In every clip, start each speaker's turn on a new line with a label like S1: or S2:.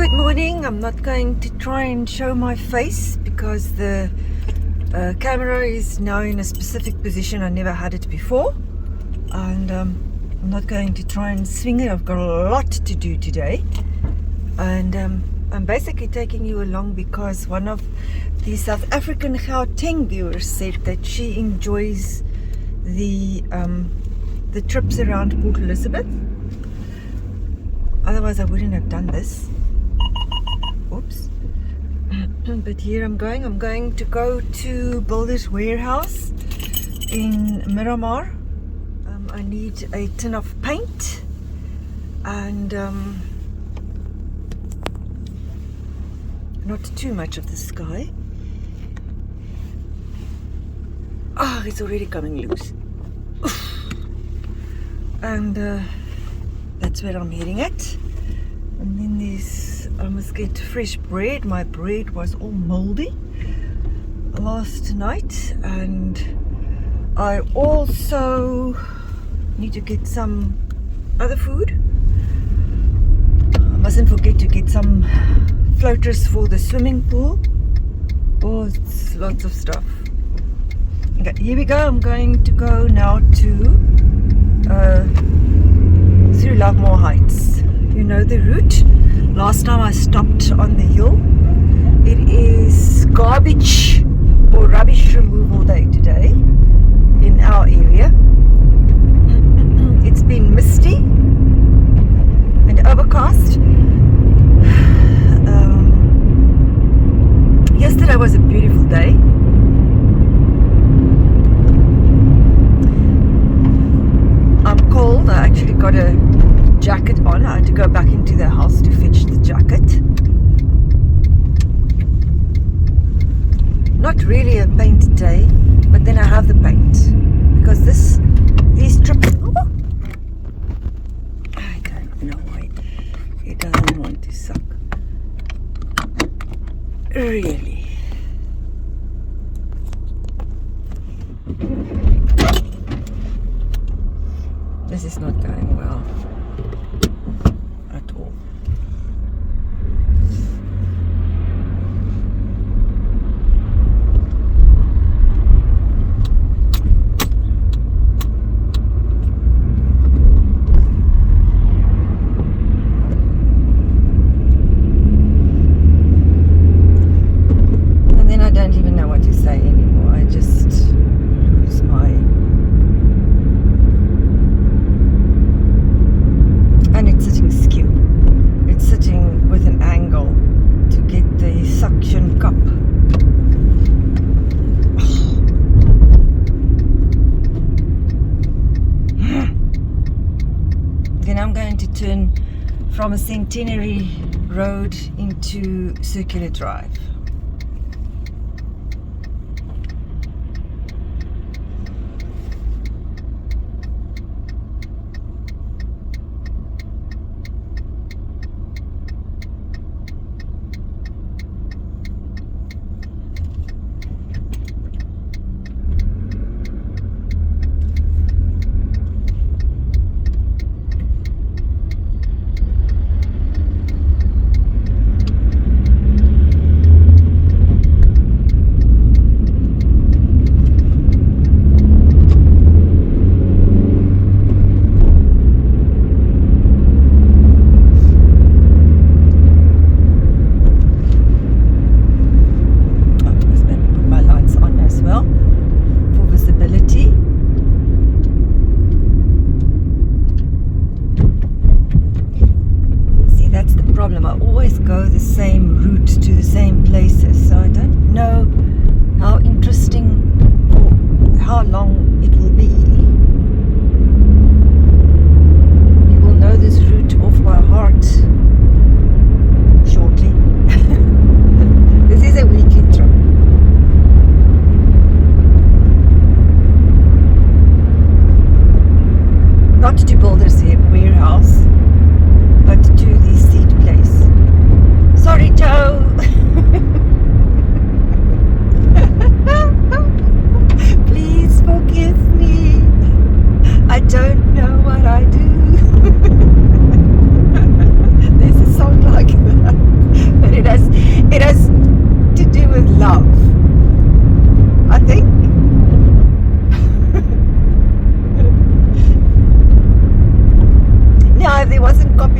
S1: Good morning. I'm not going to try and show my face because the camera is now in a specific position. I never had it before, and I'm not going to try and swing it. I've got a lot to do today, and I'm basically taking you along because one of the South African Gauteng viewers said that she enjoys the trips around Port Elizabeth. Otherwise I wouldn't have done this. Oops. But here I'm going to go to Builder's Warehouse in Miramar. I need a tin of paint and not too much of the sky. It's already coming loose. And that's where I'm heading at. And then I must get fresh bread. My bread was all moldy last night, and I also need to get some other food. I mustn't forget to get some floaters for the swimming pool. Oh, it's lots of stuff. Okay, here we go. I'm going to go now to through Lovemore Heights. You know the route. Last time I stopped on the hill. It is garbage or rubbish removal day today in our area. It's been misty and overcast. Yesterday was a beautiful day. I'm cold. I actually got a jacket on. I had to go back into the house to fetch the jacket. Not really a paint day, but then I have the paint because these trips. I don't know why it doesn't want to suck. Really. This is not going well at all. And then I don't even know what to say anymore. I just lose my... And it's sitting skew. It's sitting with an angle to get the suction cup. Then I'm going to turn from a Centenary Road into Circular Drive. I always go the same route to the same places, so I don't know how interesting or how long it will be. You will know this route off by heart shortly. This is a weekend trip. Not to Builder's Warehouse, but to the seed place. Sorry, Joe. Please forgive me.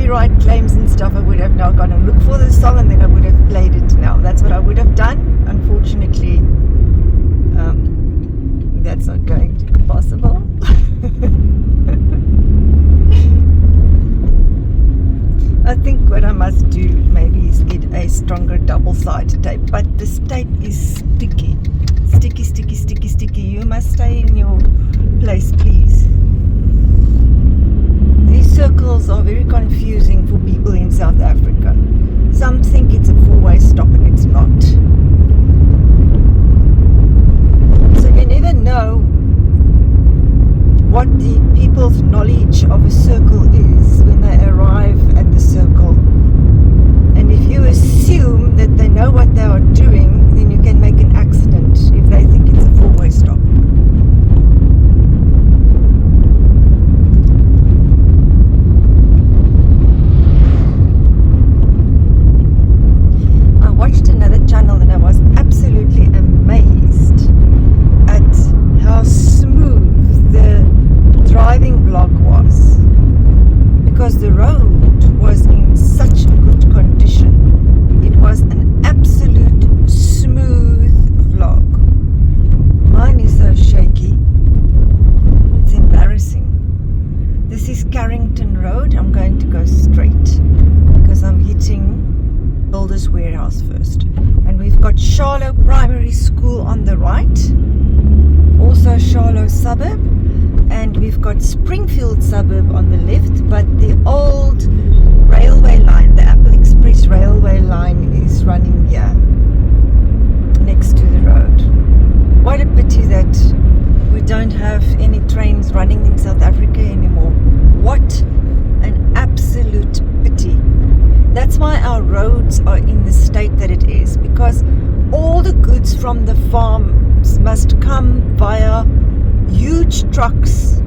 S1: copyright claims and stuff, I would have now gone and looked for the song and then I would have played it now. That's what I would have done. Unfortunately, that's not going to be possible. I think what I must do maybe is get a stronger double-sided tape, but this tape is sticky. Sticky, sticky, sticky, sticky. You must stay in your place, please. These circles are very confusing for people in South Africa. Some think it's a four-way stop and it's not. So you never know what the people's knowledge of a circle is when they arrive at the circle. And if you assume that they know what they are doing, then you can make an accident if they think it's a four-way stop. I watched another channel and I was absolutely amazed at how smooth the driving vlog was, because the road was in such a good condition. It was an absolute smooth vlog. Mine is so shaky, it's embarrassing. This is Carrington Road. I'm going to go straight because I'm hitting Builders Warehouse first, and we've got Charlo Primary School on the right, also Charlo Suburb, and we've got Springfield Suburb on the left, but the old railway line, the Apple Express railway line, is running here next to the road. What a pity that we don't have any trains running in South Africa anymore. What an absolute pity. That's why our roads are in the state that it is, because all the goods from the farms must come via huge trucks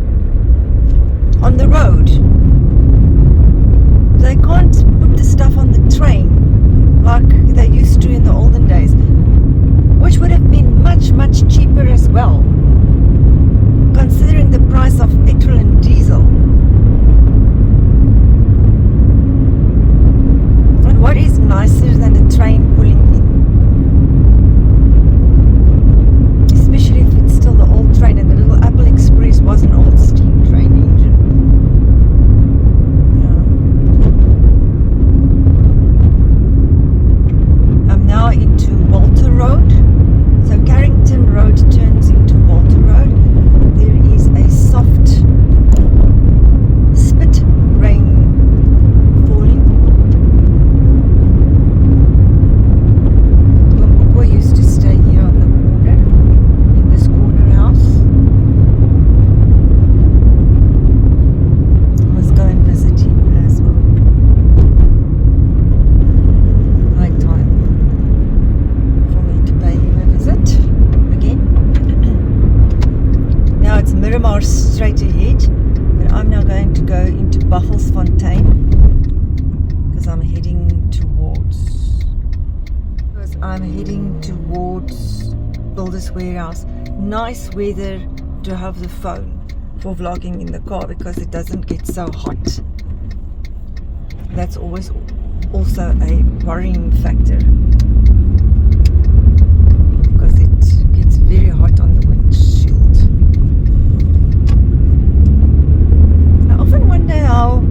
S1: on the road. They can't put the stuff on the train like they used to in the olden days, which would have been much, much cheaper as well, considering the price of petrol and diesel. And what is nicer than a train pulling in? Especially if it's still the old train, and the little Apple Express was an old steam train engine. Yeah. I'm now into Walter Road. So Carrington Road turns into Walter Road. There is a soft spit rain falling. Lumbukwa used to stay here on the corner, in this corner house. I must go and visit him as well. High time for me to pay him a visit again. Now it's Miramar straight ahead, and I'm now going to go into Buffelsfontein because I'm heading towards Builders Warehouse. Nice weather to have the phone for vlogging in the car because it doesn't get so hot. That's always also a worrying factor, because it gets very hot on the windshield. I often wonder how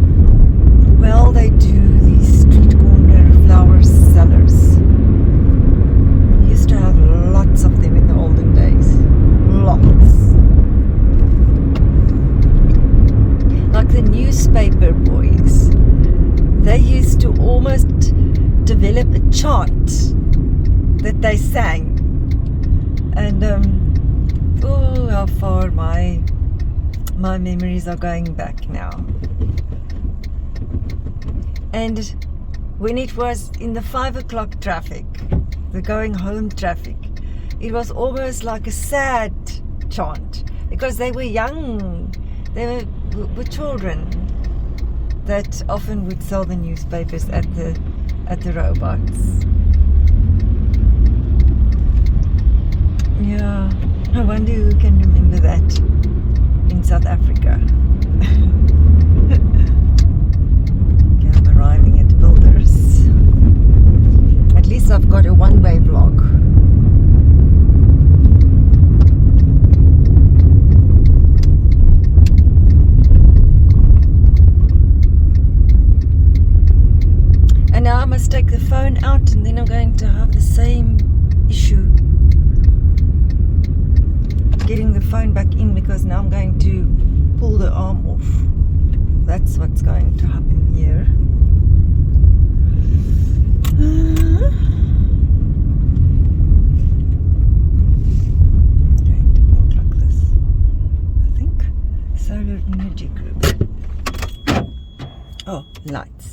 S1: well they do these street corner flower sellers. We used to have lots of them in the olden days. Lots. Like the newspaper boys. They used to almost develop a chant that they sang. And oh, how far my memories are going back now. And when it was in the 5 o'clock traffic, the going home traffic, it was almost like a sad chant, because they were young, they were children that often would sell the newspapers at the robots. Yeah, I wonder who can remember that in South Africa. Okay, I'm now I must take the phone out, and then I'm going to have the same issue getting the phone back in, because now I'm going to pull the arm off. That's what's going to happen here. Going to walk like this, I think. Solar Energy Group. Oh, lights.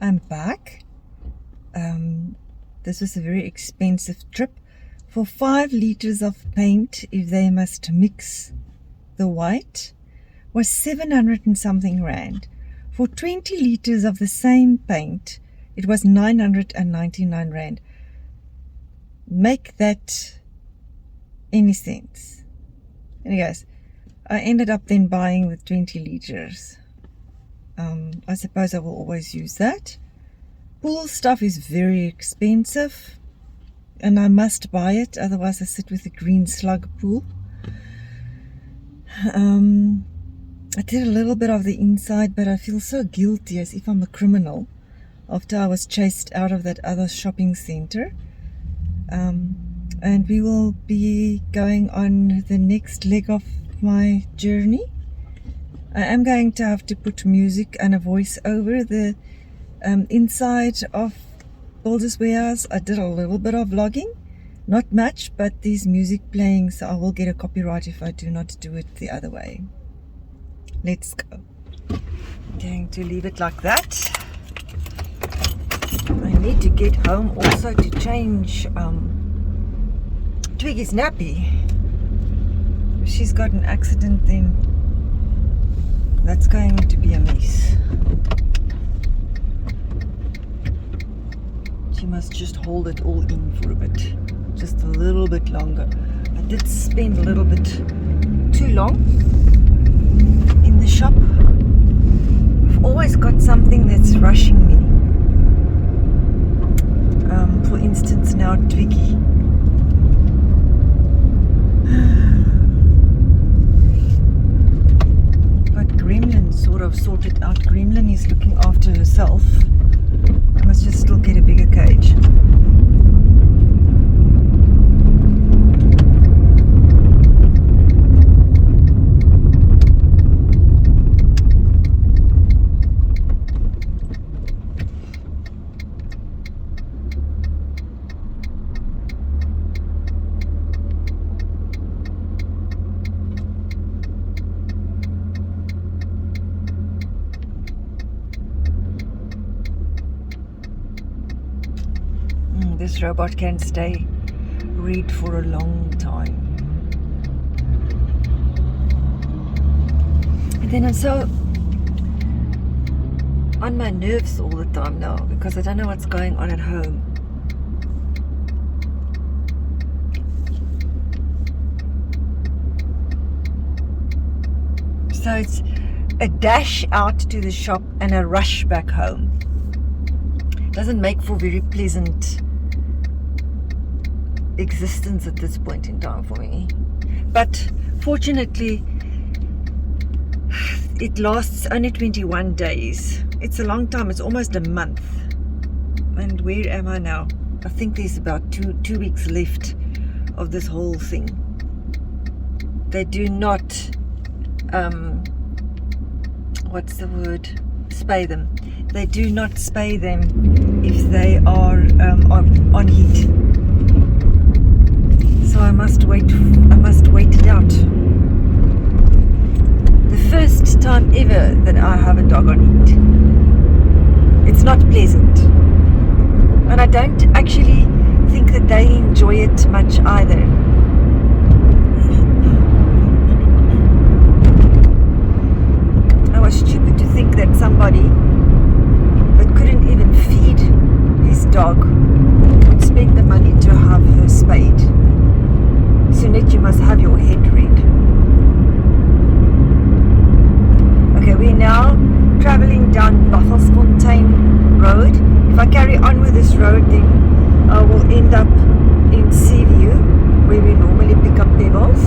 S1: I'm back. This was a very expensive trip. For 5 liters of paint, if they must mix the white, was 700 and something rand. For 20 liters of the same paint, it was 999 rand. Make that any sense? Anyways, I ended up then buying the 20 liters. I suppose I will always use that. Pool stuff is very expensive, and I must buy it, otherwise I sit with a green slug pool. I did a little bit of the inside, but I feel so guilty, as if I'm a criminal, after I was chased out of that other shopping center. And we will be going on the next leg of my journey. I am going to have to put music and a voice over the inside of Builders Warehouse. I did a little bit of vlogging, not much, but there's music playing, so I will get a copyright if I do not do it the other way. Let's go. I'm going to leave it like that. I need to get home also to change Twiggy's nappy. If she's got an accident, then that's going to be a mess. She must just hold it all in for a bit, just a little bit longer. I did spend a little bit too long in the shop. I've always got something that's rushing me. For instance, now Twiggy. But Gremlin sort of sorted out. Gremlin is looking after herself. I must just still get a bigger cage. This robot can read for a long time. And then I'm so on my nerves all the time now because I don't know what's going on at home. So it's a dash out to the shop and a rush back home. Doesn't make for very pleasant existence at this point in time for me, but fortunately it lasts only 21 days. It's a long time. It's almost a month. And where am I now? I think there's about two weeks left of this whole thing. They do not what's the word, spay them. They do not spay them if they are on heat. So I must wait it out. The first time ever that I have a dog on heat. It's not pleasant. And I don't actually think that they enjoy it much either. I was stupid to think that somebody that couldn't even feed his dog would spend the money to have her spayed. Sunette, you must have your head read. Okay, we're now traveling down Buffelsfontein Road. If I carry on with this road, then I will end up in Seaview, where we normally pick up pebbles.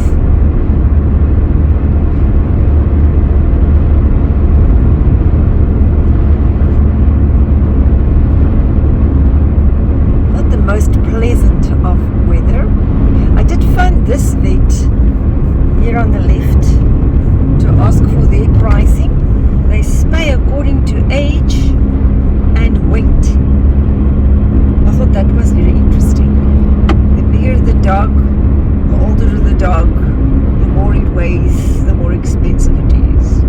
S1: Not the most pleasant of weather. I did phone this vet here on the left to ask for their pricing. They spay according to age and weight. I thought that was very interesting. The bigger the dog, the older the dog, the more it weighs, the more expensive it is.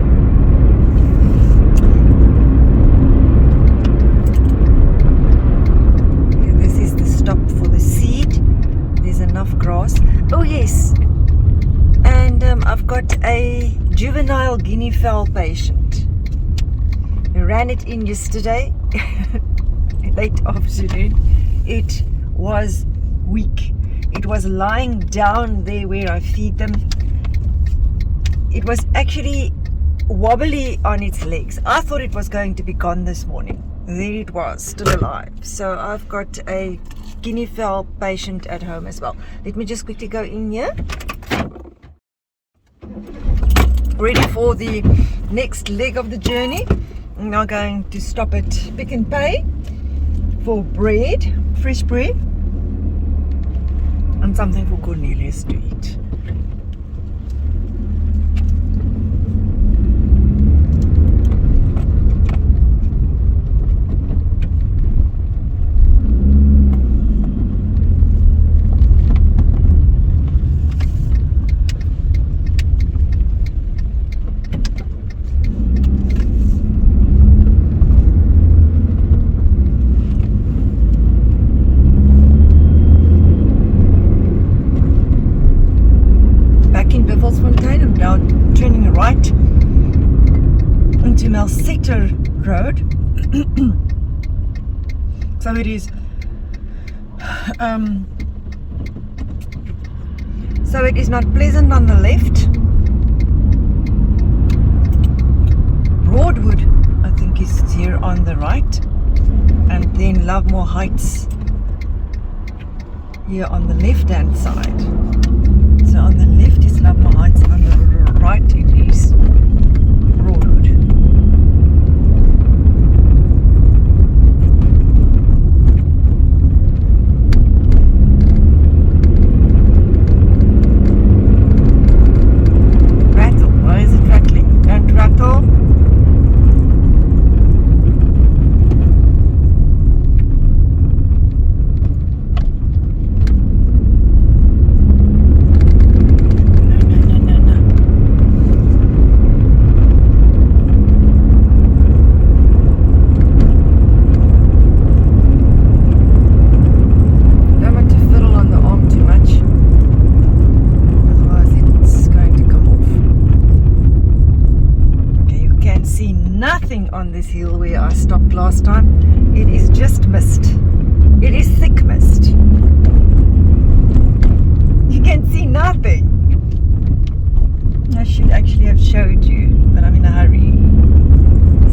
S1: Okay, this is the stop for the seed. There's enough grass. Oh yes, and I've got a juvenile guinea fowl patient. I ran it in yesterday, late afternoon. It was weak. It was lying down there where I feed them. It was actually wobbly on its legs. I thought it was going to be gone this morning. There it was, still alive. So I've got a guinea fowl patient at home as well. Let me just quickly go in here. Ready for the next leg of the journey. I'm now going to stop at Pick n Pay for bread, fresh bread, and something for Cornelius to eat. Turning right into Melsetter Road. So it is not pleasant on the left. Broadwood, I think, is here on the right, and then Lovemore Heights here on the left hand side. So on the left is Lovemore Heights, on the right it is Broadwood. this hill where I stopped last time. It is just mist. It is thick mist. You can see nothing. I should actually have showed you, but I'm in a hurry,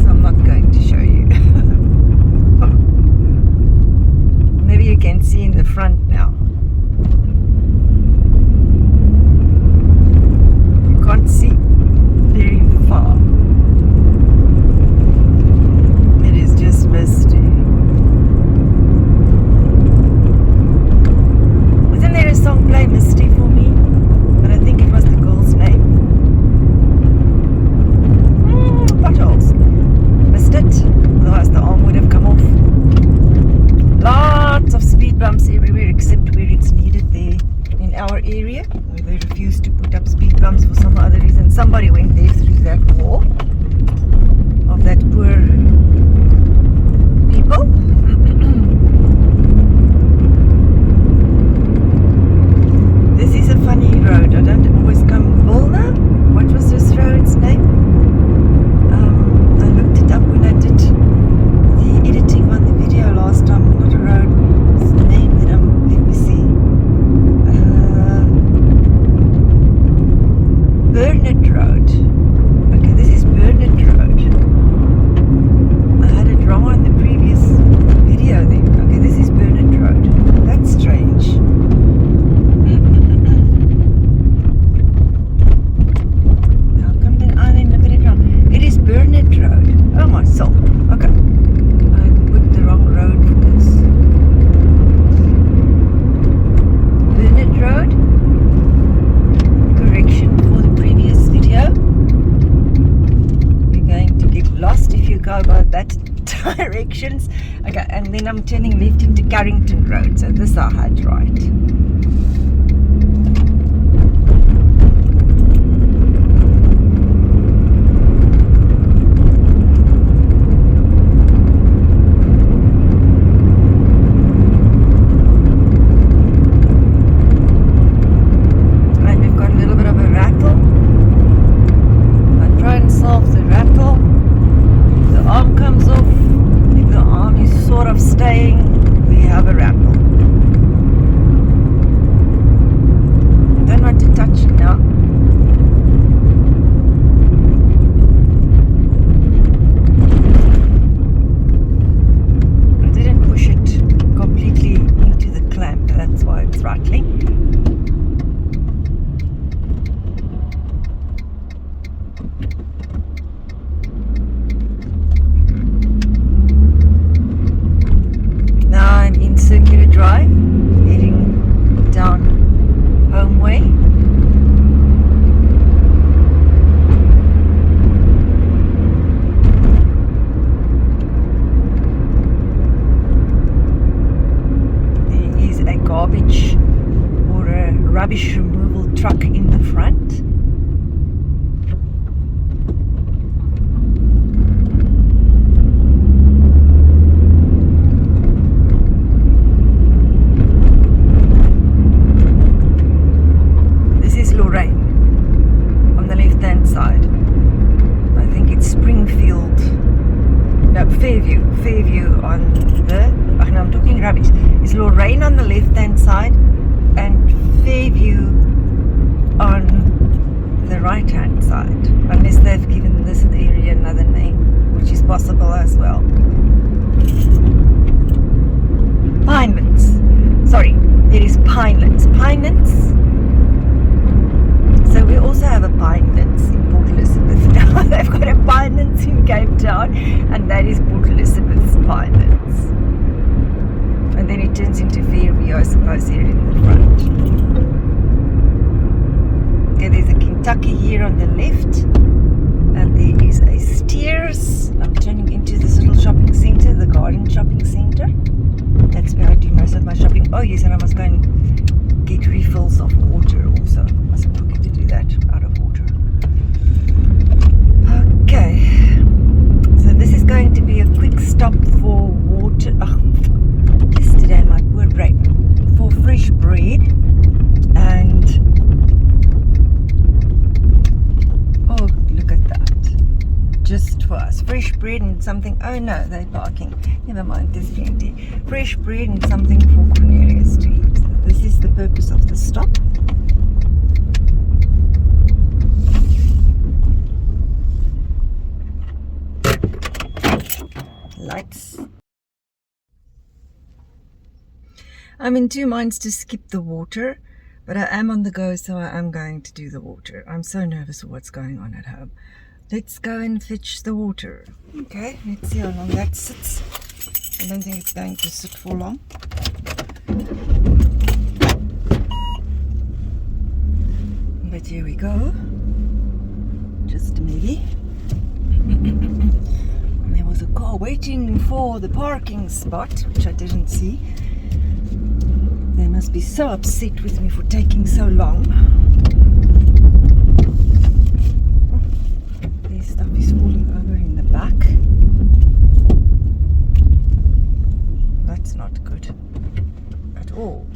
S1: so I'm not going to show you. Maybe you can see in the front now. You can't see very far. It is just misty. Wasn't there a song play Misty for me? But I think it was the girl's name. Potholes. Missed it. Otherwise the arm would have come off. Lots of speed bumps everywhere except where it's needed there in our area, where they refuse to put up speed bumps for some other reason. Somebody went there through that wall of that poor people. This is a funny road. I don't always come. Bolna? What was this road's name? I looked it up when I did the editing on the video last time. Not a road's name that let me see. Burnett Road. Okay, this is Burnett Road. I had it wrong on the previous video there. Okay, this is Burnett Road. That's strange. How come then I didn't look at it wrong? It is Burnett Road. Oh my soul. Okay. I put the wrong road for this. Burnett Road. Correction for the previous video. You're going to get lost if you go by that directions. Okay, and then I'm turning left into Carrington Road. So this I had right. And we've got a little bit of a rattle. I try and solve the rattle. If the arm comes off, if the arm is sort of staying, we have a rattle. I don't want to touch it now. I didn't push it completely into the clamp, that's why it's rattling. Now I'm in Circular Drive, heading down Homeway. There is a garbage or a rubbish removal truck in the front. This is Lorraine on the left hand side. I think it's Springfield. No, Fairview on the, no, I'm talking rubbish. It's Lorraine on the left hand side and Fairview on the right hand side, unless they've given this area another name, which is possible as well. Pinelands. Sorry, it is Pinelands. Pinelands. So we also have a Pinelands in Port Elizabeth now. They've got a Pinelands in Cape Town, and that is Port Elizabeth's Pinelands. And then it turns into Fairview, I suppose, here in the front. Okay, there's a Kentucky here on the left, and there is a Steers. I'm turning into this little shopping centre, the Garden Shopping Centre. That's where I do most of my shopping. Oh yes, and I must go and get refills of water also. Mustn't forget to do that, out of water. Okay, so this is going to be a quick stop for water. Yesterday, my poor brain. For fresh bread and oh, look at that. Just for us, fresh bread and something. Oh no, they're parking. Never mind, there's plenty. Fresh bread and something for Cornelia Street. This is the purpose of the stop. Lights. I'm in two minds to skip the water, but I am on the go, so I am going to do the water. I'm so nervous for what's going on at home. Let's go and fetch the water. Okay, let's see how long that sits. I don't think it's going to sit for long. But here we go. Just maybe. And there was a car waiting for the parking spot, which I didn't see. They must be so upset with me for taking so long. Their stuff is falling over in the back. That's not good at all.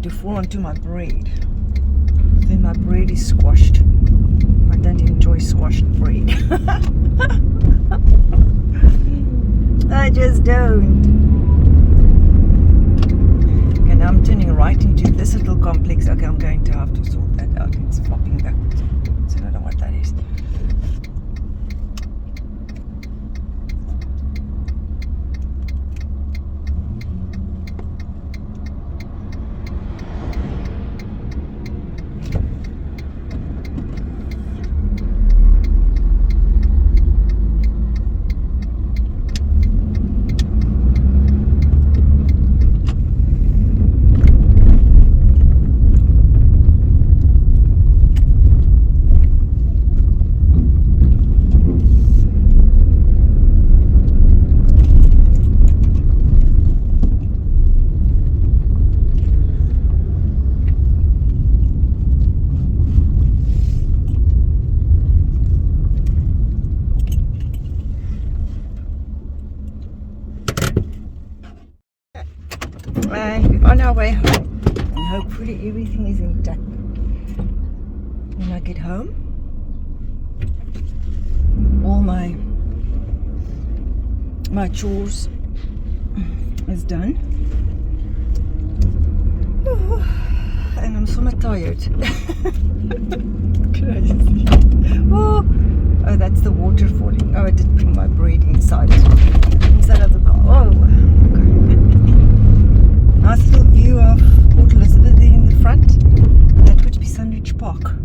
S1: To fall onto my bread, then my bread is squashed. I don't enjoy squashed bread. I just don't. Okay, now I'm turning right into this little complex. Okay, I'm going to have to sort that out. It's flopping backwards, so I don't know what that is. And we're on our way home, and hopefully everything is intact when I get home. All my chores is done. And I'm so tired. Crazy. Oh, that's the water falling. Oh, I did bring my bread inside of the car. Oh, okay. Nice little view of Port Elizabeth there in the front. That would be Sandwich Park.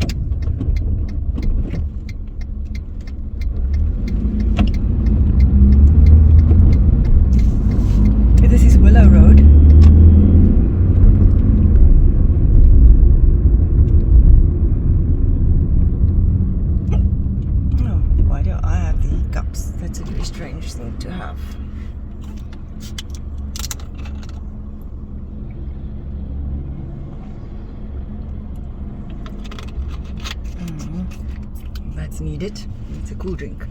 S1: This is Willow Road. Oh, why do I have the hiccups? That's a very strange thing to have. That's needed. It's a cool drink.